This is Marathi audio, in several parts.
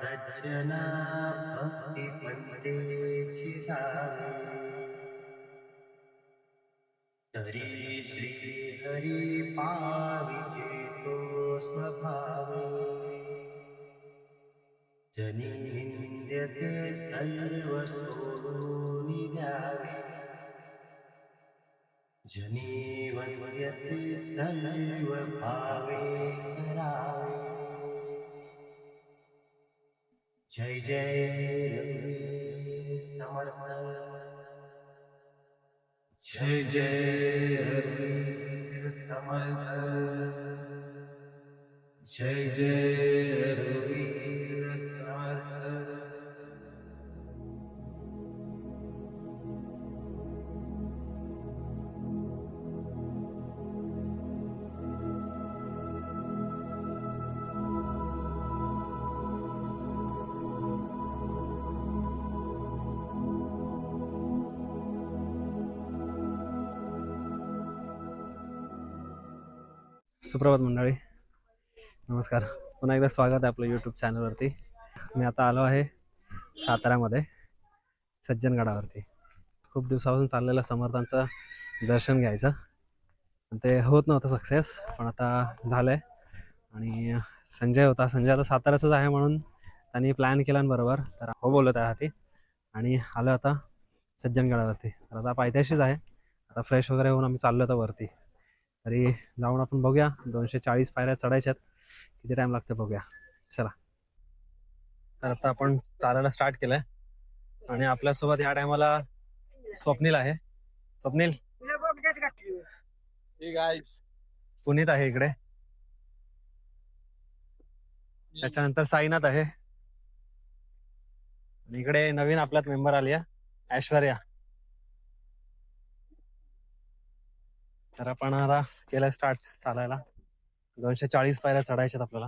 सज्जना भक्ती पंथेची जावे तरी श्री हरी पाविजे तो स्वभावे जनी निंद्यते सर्व सोडून द्यावे जनी वंद्यते सर्व भावे करावे जय जय रघुवीर समर्थ जय जय रघुवीर समर्थ जय जय रघुवीर समर्थ सुप्रभात मंडळी, नमस्कार. पुन्हा एकदा स्वागत आहे आपलं यूट्यूब चॅनलवरती. मी आता आलो आहे साताऱ्यामध्ये सज्जनगडावरती. खूप दिवसापासून चाललेलं समर्थांचं दर्शन घ्यायचं, ते होत नव्हतं सक्सेस, पण आता झालं आहे. आणि संजय आता साताऱ्याचाच आहे म्हणून त्यांनी प्लॅन केला बरोबर, तर हो बोललो त्यासाठी. आणि आलो आता सज्जनगडावरती. तर आता पायथ्याशीच आहे. आता फ्रेश वगैरे होऊन आम्ही चाललो होतो वरती. तरी जाऊन आपण बघूया. 240 पायऱ्या चढायच्यात, किती टाइम लागतो बघूया. चला. तर आता आपण चालायला स्टार्ट केलंय आणि आपल्यासोबत या टायमाला स्वप्नील आहे. स्वप्नील, पुनीत आहे इकडे. त्याच्यानंतर साईनाथ आहे. आणि इकडे नवीन आपल्यात मेंबर आली आहे, ऐश्वर्या. तर आपण आता केलं स्टार्ट चालायला. 240 पायऱ्या चढायच्यात आपल्याला.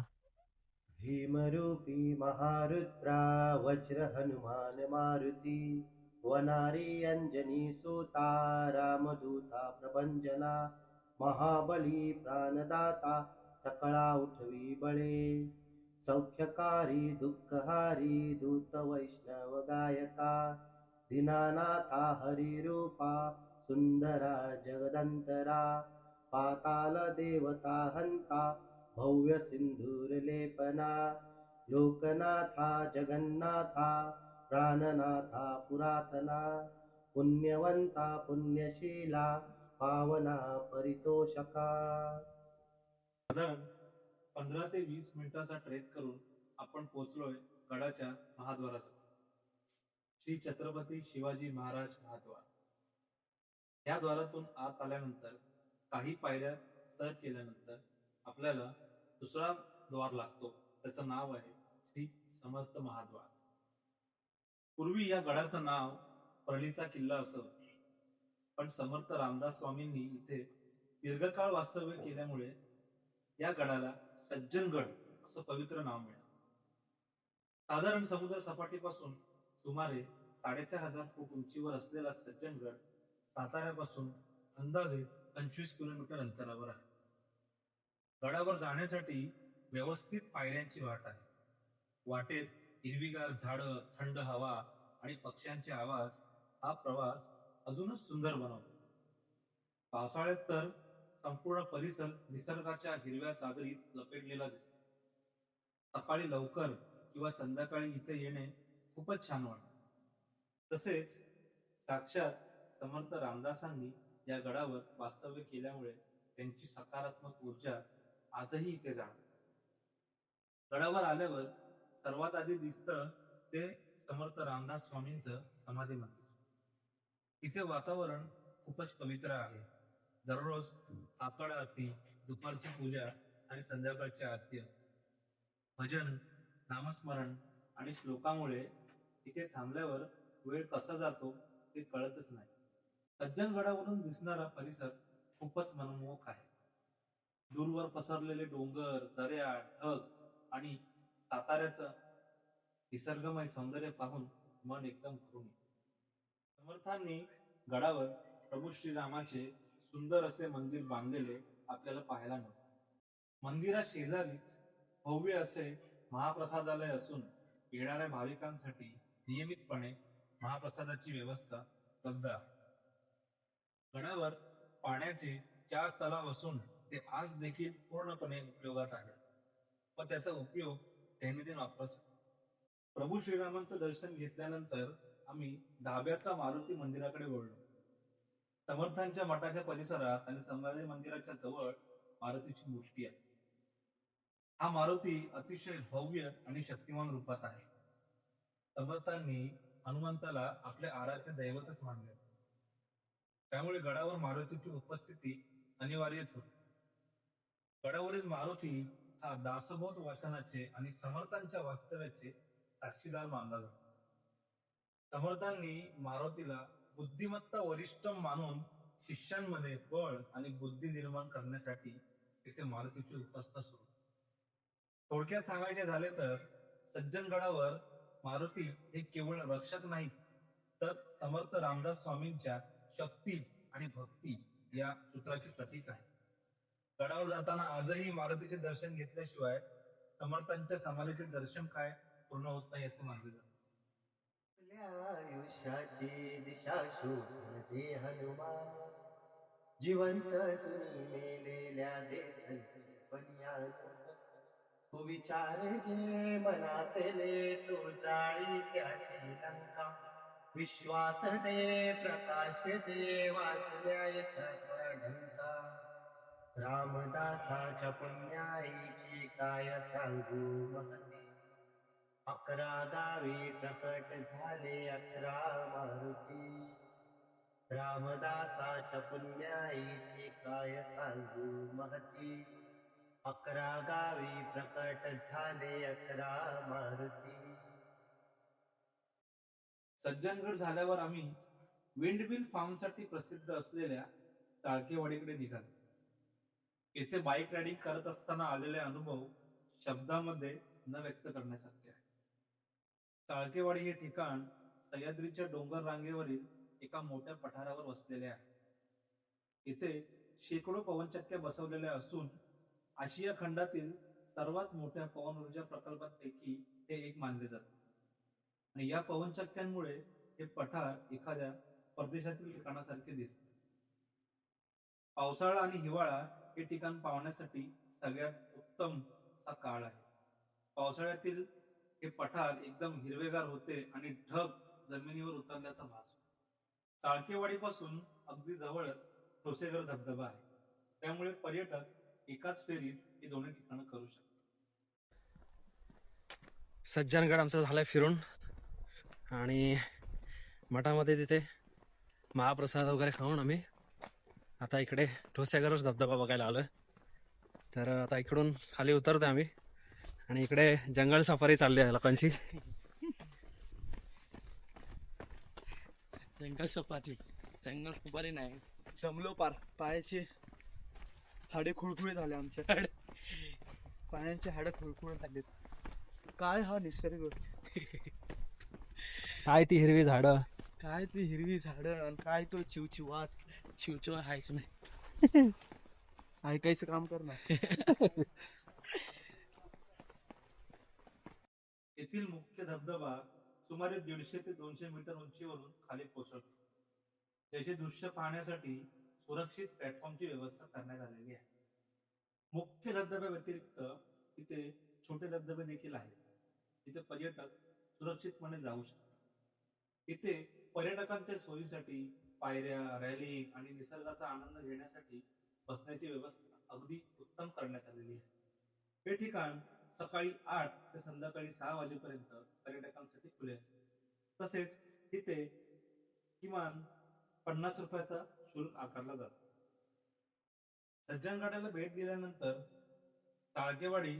भीमरूपी महारुद्रा वज्र हनुमान मारुती वनारी अंजनी सुता रामदूता प्रभंजना महाबली प्राणदाता सकळा उठवी बळे सौख्यकारी दुःखहारी दूत वैष्णव गायका दीनानाथा हरिरूपा सुंदरा जगदंतरा पाताल देवता हंता भव्य सिंधूर लेपना लोकनाथा जगन्नाथा प्राणनाथा पुरातना पुण्यवंता पुण्यशीला पावना परितोषका. साधारण 15 ते 20 मिनिटाचा ट्रेक करून आपण पोहोचलोय गडाच्या महाद्वाराजवळ. श्री छत्रपती शिवाजी महाराज महाद्वार. या द्वारातून आत आल्यानंतर काही पायऱ्या सर केल्यानंतर आपल्याला दुसरा द्वार लागतो. त्याचं नाव आहे श्री समर्थ महाद्वार. पूर्वी या गडाचं नाव परळीचा किल्ला असं, पण समर्थ रामदास स्वामींनी इथे दीर्घकाळ वास्तव्य केल्यामुळे या गडाला सज्जनगड असं पवित्र नाव मिळालं. साधारण समुद्र सपाटीपासून सुमारे 4500 फूट उंचीवर असलेला सज्जनगड साताऱ्यापासून अंदाजे 25 किलोमीटर अंतरावर आहे. गडावर जाण्यासाठी व्यवस्थित पायऱ्यांची वाट आहे. वाटेत हिरवीगार झाडं, थंड हवा आणि पक्ष्यांचे आवाज हा प्रवास अजूनच सुंदर बनवतो. पावसाळ्यात तर संपूर्ण परिसर निसर्गाच्या हिरव्या चादरीत लपेटलेला दिसतो. सकाळी लवकर किंवा संध्याकाळी इथे येणे खूपच छान वाटते. तसेच साक्षात समर्थ रामदासांनी या गडावर वास्तव्य केल्यामुळे त्यांची सकारात्मक ऊर्जा आजही इथे जाणवते. गडावर आल्यावर सर्वात आधी दिसतं ते समर्थ रामदास स्वामींचं समाधी मंदिर. इथे वातावरण खूपच पवित्र आहे. दररोज काकड आरती, दुपारची पूजा आणि संध्याकाळची आरती, भजन, नामस्मरण आणि श्लोकामुळे इथे थांबल्यावर वेळ कसा जातो ते कळतच नाही. सज्जनगडावरून दिसणारा परिसर खूपच मनमोहक आहे. दूरवर पसरलेले डोंगर, दऱ्या, ढग आणि साताऱ्याचं निसर्गमय सौंदर्य पाहून मन एकदम भरून येते. समर्थांनी गडावर प्रभू श्रीरामाचे सुंदर असे मंदिर बांधलेले आपल्याला पाहायला मिळते. मंदिरा शेजारीच भव्य असे महाप्रसादालय असून येणाऱ्या भाविकांसाठी नियमितपणे महाप्रसादाची व्यवस्था उपलब्ध आहे. गडावर पाण्याचे 4 तलाव असून ते आज देखील पूर्णपणे उपयोगात आहे व त्याचा उपयोग दैनंदिन वापरासाठी. प्रभू श्रीरामांचं दर्शन घेतल्यानंतर आम्ही धाब्याचा मारुती मंदिराकडे वळलो. समर्थांच्या मठाच्या परिसरात आणि संभाजी मंदिराच्या जवळ मारुतीची मूर्ती आहे. हा मारुती अतिशय भव्य आणि शक्तिमान रूपात आहे. समर्थांनी हनुमंताला आपले आराध्य दैवतच मानले, त्यामुळे गडावर मारुतीची उपस्थिती अनिवार्यच होती. गडावरील मारुती हा दासबोध वाचनाचे आणि समर्थांच्या वास्तव्याचे साक्षीदार मानला जातो. समर्थांनी मारुतीला बुद्धिमत्ता वरिष्ठ मानून शिष्यांमध्ये बळ आणि बुद्धी निर्माण करण्यासाठी तिथे मारुतीची उपासना सुरू. थोडक्यात सांगायचे झाले तर सज्जनगडावर मारुती हे केवळ रक्षक नाहीत, तर समर्थ रामदास स्वामींच्या शक्ती आणि भक्ती या सूत्राचे प्रतीक आहे. गडावर जाताना आजही मारुतीचे दर्शन घेतल्याशिवाय समर्थांच्या समाधीचे दर्शन काय पूर्ण होत नाही असे मानले जाते. आपल्या आयुष्याची दिशा शोधून दे हनुमान, जिवंत सुनी मेलेल्या देसंची पणयान. तू विचार जे मनातले, तू जाळी त्याची लंका. विश्वास दे, प्रकाश दे, वाचल्या यशाचा ढंका. रामदासाच्या पुण्याईची काय सांगू महती. 11 गावी प्रकट झाले 11 मारुती. रामदासाच्या पुण्याईची काय सांगू महती. 11 गावी प्रकट झाले 11 मारुती. सज्जनगड झाल्यावर आम्ही विंडमिल फार्मसाठी प्रसिद्ध असलेल्या चाळकेवाडीकडे निघालो. येथे बाईक रायडिंग करत असताना आलेले अनुभव शब्दामध्ये न व्यक्त करण्यासारखे आहे. चाळकेवाडी हे ठिकाण सह्याद्रीच्या डोंगर रांगेवरील एका मोठ्या पठारावर वसलेले आहे. इथे शेकडो पवनचक्क्या बसवलेल्या असून आशिया खंडातील सर्वात मोठ्या पवन ऊर्जा प्रकल्पांपैकी हे एक मानले जाते. आणि या पवनचक्क्यांमुळे हे पठार एखाद्या परदेशातील ठिकाणासारखे दिसते. पावसाळा आणि हिवाळा हे ठिकाण पाहण्यासाठी सगळ्यात उत्तम असा काळ आहे. पावसाळ्यातील हे पठार एकदम हिरवेगार होते आणि ढग जमिनीवर उतरल्याचा भास होतो. चाळकेवाडीपासून अगदी जवळच ठोसेघर धबधबा आहे, त्यामुळे पर्यटक एकाच फेरीत ही दोन्ही ठिकाणं करू शकतात. सज्जनगड आमचं झालंय फिरून आणि मठामध्ये तिथे महाप्रसाद वगैरे खाऊन आम्ही आता इकडे ठोसेघरच धबधबा बघायला आलोय. तर आता इकडून खाली उतरतो आम्ही आणि इकडे जंगल सफारी चालली आहे लोकांची. जंगल सफारी नाही, जमलो पार. पायाचे हाडे खुळखुळे झाले आमच्या. पायांचे हाडे खुळखुळे झाले. काय हा निसर्ग, काय ती हिरवी झाडं, काय ती हिरवी झाडं आणि काय तो चिवचिवाट. चिवचिवा हायच नाही. ऐकायचं काम कर ना. येथील मुख्य धबधबा सुमारे 150 ते 200 मीटर उंचीवरून खाली कोसळतो. त्याचे दृश्य पाहण्यासाठी सुरक्षित प्लॅटफॉर्मची व्यवस्था करण्यात आलेली आहे. मुख्य धबधब्या व्यतिरिक्त तिथे छोटे धबधबे देखील आहेत, तिथे पर्यटक सुरक्षितपणे जाऊ शकतात. इथे पर्यटकांच्या सोयीसाठी पायऱ्या, रॅलिंग आणि निसर्गाचा आनंद घेण्यासाठी बसण्याची व्यवस्था अगदी उत्तम करण्यात आलेली आहे. हे ठिकाण सकाळी 8 ते संध्याकाळी 6 वाजेपर्यंत पर्यटकांसाठी खुले असते. तसेच तिथे किमान 50 रुपयाचा शुल्क आकारला जातो. सज्जनगडाला भेट दिल्यानंतर चाळकेवाडी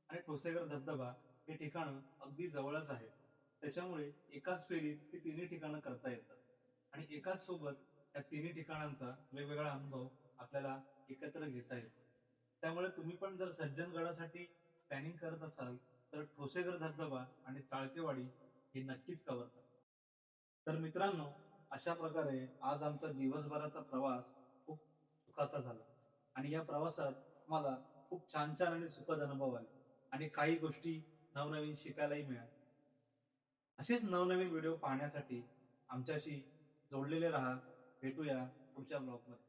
आणि ठोसेघर धबधबा हे ठिकाण अगदी जवळच आहे, त्याच्यामुळे एकाच फेरीत ही तिन्ही ठिकाणं करता येतात आणि एकाच सोबत या तिन्ही ठिकाणांचा वेगवेगळा अनुभव आपल्याला एकत्र घेता येतो. त्यामुळे तुम्ही पण जर सज्जनगडासाठी प्लॅनिंग करत असाल तर ठोसेघर धबधबा आणि चाळकेवाडी हे नक्कीच कव्हर करा. तर मित्रांनो, अशा प्रकारे आज आमचा दिवसभराचा प्रवास खूप सुखाचा झाला आणि या प्रवासात मला खूप छान छान आणि सुखद अनुभव आले आणि काही गोष्टी नवनवीन शिकायलाही मिळाल. असेच नवनवीन व्हिडिओ पाहण्यासाठी आमच्याशी जोडलेले राहा. भेटूया पुढच्या ब्लॉगमध्ये.